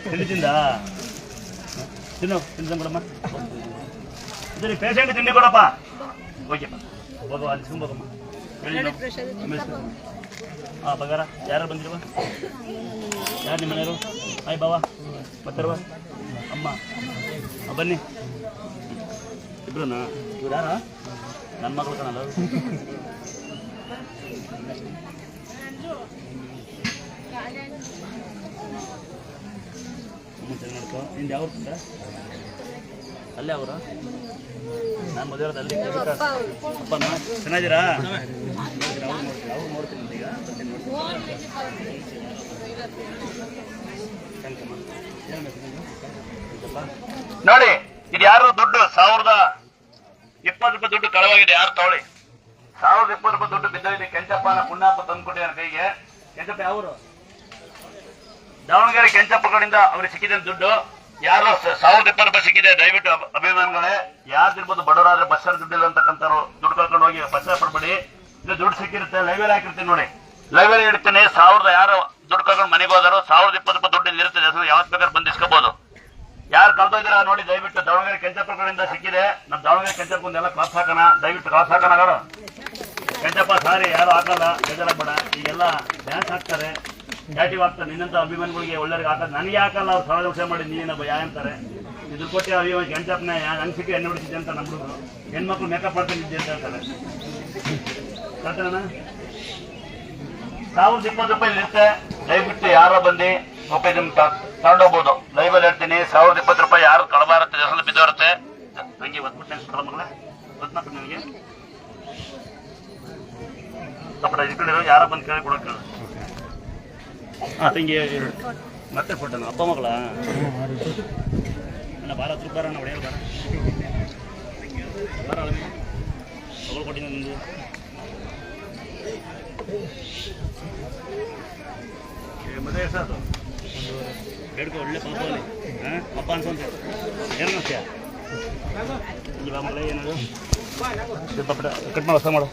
ತಿಂಡಿ ತಿಂದ ತಿನ್ನು ತಿಂದು ಕೊಡಮ್ಮ ಸರಿ ಪೇಷಂಟ್ ತಿಂಡಿ ಕೊಡಪ್ಪ ಓಕೆಪ್ಪ ಹೋಗೋ ಅಲ್ಲಿ ಸುಮ್ಮಮ್ಮ ಹಾಂ ಬಗಾರ ಯಾರು ಬಂದಿರುವ ಯಾರು ನಿಮ್ಮ ಮನೆಯವರು ಆಯ್ ಬಾವ ಬರ್ತಾರವ ಅಮ್ಮ ಬನ್ನಿ ಇಬ್ರುನಾ ಇವ್ರು ಯಾರ ನನ್ನ ಮಗಳು ಕಾಣಲ್ಲ ನೋಡ್ಕೊ ನಿಂದು ಯಾವ ಊರಿಂದ ಅಲ್ಲೇ ಅವರ ನಾನು ಮದುವೆ ಇರೋದು ಅಲ್ಲಿ ಅಪ್ಪನ ಚೆನ್ನಾಗಿದ್ದೀರಾ ಅವ್ರು ನೋಡ್ತೀನಿ ಈಗ ನೋಡಿ ಇದು ಯಾರು ದುಡ್ಡು 1020 ರೂಪಾಯಿ ದುಡ್ಡು ಕಳವಾಗಿದೆ ಯಾರು ತಗೊಳ್ಳಿ 1020 ರೂಪಾಯಿ ದುಡ್ಡು ಬಿದ್ದೋಗಿದೆ ಕೆಂಚಪ್ಪನ ಪುಣ್ಯಾಪ ತಂದ್ಕೊಟ್ಟಿದ್ದಾರೆ ಕೈಗೆ ಕೆಂಚಪ್ಪ ಯಾವರು ದಾವಣಗೆರೆ ಕೆಂಚಪ್ಪ ಕಡೆಯಿಂದ ಅವ್ರಿಗೆ ಸಿಕ್ಕಿದೆ ದುಡ್ಡು ಯಾರು 1020 ರೂಪಾಯಿ ಸಿಕ್ಕಿದೆ ದಯವಿಟ್ಟು ಅಭಿಮಾನಿಗಳೇ ಯಾರ್ದಿರ್ಬೋದು ಬಡವರಾದ್ರೆ ಬಸ್ಸಲ್ಲಿ ದುಡ್ಡಿಲ್ಲ ಅಂತಕ್ಕಂಥವ್ರು ದುಡ್ಡು ಕಳ್ಕೊಂಡು ಹೋಗಿ ಬಸ್ ಪಡ್ಬೇಡಿ ಇದು ದುಡ್ಡು ಸಿಕ್ಕಿರುತ್ತೆ ಲೈವಲ್ಲಿ ಹಾಕಿರ್ತೀನಿ ನೋಡಿ ಲೈವಲ್ಲಿ ಇಡ್ತೀನಿ 1000 ಯಾರು ದುಡ್ಡು ಕಳ್ಕೊಂಡು ಮನೆಗೆ ಹೋದಾರು 1020 ರೂಪಾಯಿ ದುಡ್ಡು ಇಲ್ಲಿರುತ್ತೆ ಹೆಸರು ಯಾವತ್ತು ಬೇಕಾದ್ರೆ ಬಂದು ಇಸ್ಕೋಬಹುದು ಯಾರು ಕಳ್ದೋದಿರ ನೋಡಿ ದಯವಿಟ್ಟು ದಾವಣಗೆರೆ ಕೆಂಚಪ್ಪ ಕಡೆಯಿಂದ ಸಿಕ್ಕಿದೆ ನಮ್ಮ ದಾವಣಗೆರೆ ಕೆಂಚಪ್ಪ ಒಂದೆಲ್ಲ ಕ್ಲಾಸ್ ಹಾಕೋಣ ದಯವಿಟ್ಟು ಕ್ಲಾಸ್ ಹಾಕೋಣ ಕೆಂಚಪ್ಪ ಸಾರಿ ಯಾರು ಹಾಕಲ್ಲ ಬೇಜಾರಾಗ್ಬೇಡ ಈಗೆಲ್ಲ ಡ್ಯಾನ್ಸ್ ಹಾಕ್ತಾರೆ ಕ್ಯಾಟಿವ್ ಆಗ್ತಾರೆ ನಿನ್ನಂತ ಅಭಿಮಾನಿಗಳಿಗೆ ಒಳ್ಳೆಯವ್ರಿಗೆ ಹಾಕೋದು ನನಗೆ ಹಾಕಲ್ಲ ಅವ್ರು ಸಮಾಜ ವಿಷಯ ಮಾಡಿ ನೀನೇನಪ್ಪ ಯಾ ಅಂತಾರೆ ಇದ್ರ ಕೊಟ್ಟೆ ಅಭಿಮಾನಿ ಕೆಂಚಪ್ಪನ ನಂಗೆ ಸಿಕ್ಕಿ ಎಣ್ಣೆ ಹೊಡಿಸಿದ್ದೆ ಅಂತ ನಮ್ಮ ಹುಡುಗರು ಹೆಣ್ಮಕ್ಳು ಮೇಕಪ್ ಮಾಡ್ಕೊಂಡಿದ್ದೆ ಅಂತ ಹೇಳ್ತಾರೆ ಕರ್ತಣ್ಣ 1020 ರೂಪಾಯಿ ಇರುತ್ತೆ ದಯವಿಟ್ಟು ಯಾರೋ ಬಂದು ರೂಪಾಯಿ ನಿಮ್ಗೆ ತಗೊಂಡೋಗ್ಬೋದು ಲೈವಲ್ಲಿ ಹೇಳ್ತೀನಿ 1020 ರೂಪಾಯಿ ಯಾರು ಕಳಬಾರತ್ತೆ ಹೆಸರು ಬಿದ್ದೋರುತ್ತೆ ಹಂಗೆ ಒದ್ಬಿಟ್ಟೆ ಮಗಳೇ ಗೊತ್ತ ನನಗೆ ಸ್ವಲ್ಪ ಇಟ್ಕೊಂಡಿರೋ ಯಾರೋ ಬಂದು ಕೇಳಿ ಕೊಡೋಕೆ ತಂಗಿ ಮತ್ತೆ ಕೊಟ್ಟನು ಅಪ್ಪ ಮಗಳ ಬಾರ ಹತ್ರ ಬಾರ ಹೊಡೆಯಲ್ಲ ಬಾರ ಬಾರ ತಗೊಳ್ ಕೊಟ್ಟಿನ ನಿಂದು ಮದುವೆ ಎಷ್ಟಾಯ್ತು ಬೇಡ್ಕೊ ಒಳ್ಳೆ ಪಾಪ ಅಲ್ಲಿ ಹಾಂ ಅಪ್ಪ ಅನ್ಸಂತ ಏನು ಅನ್ಸ್ತೀಯ ಇಲ್ಲ ಮಗಳ ಏನದು ಕಟ್ ಮಾಡಿ ಹೊಸ ಮಾಡು